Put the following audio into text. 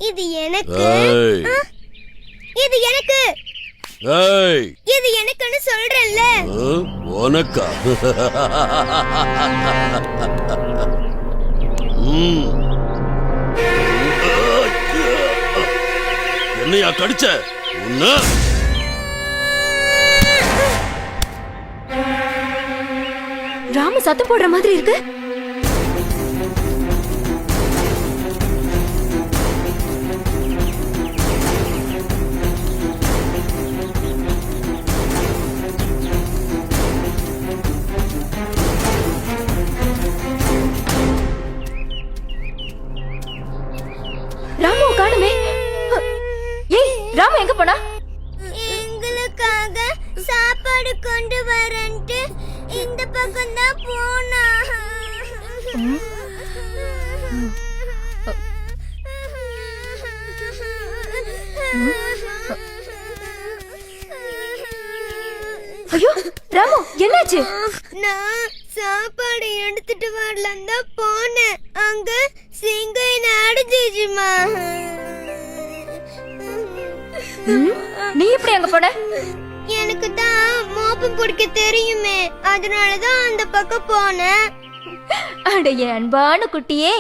இது எனக்கு இது எனக்கு இது எனக்குன்னு சொல்றேன்ல. உனக்கா? என்னையா கடிச்ச? ராமு சத்தம் போடுற மாதிரி இருக்கு. ராமு காணுமே. ஏய், ராமு எங்க போனா? எங்களுக்காக சாப்பாடு கொண்டு வரேன்ட்டு இந்த பக்கம் தான் போனா. ஐயோ ராமு, என்னாச்சு? நான் சாப்பாடு எடுத்துட்டு வரலாம் தான் போனேன். அங்க சிங்கம் அடிச்சிச்சுமா. நீ எப்படி அங்க போன? எனக்கு தான் மோப்பம் பிடிக்க தெரியுமே, அதனாலதான் அந்த பக்கம் போனேன். அட என் அன்பான குட்டியே,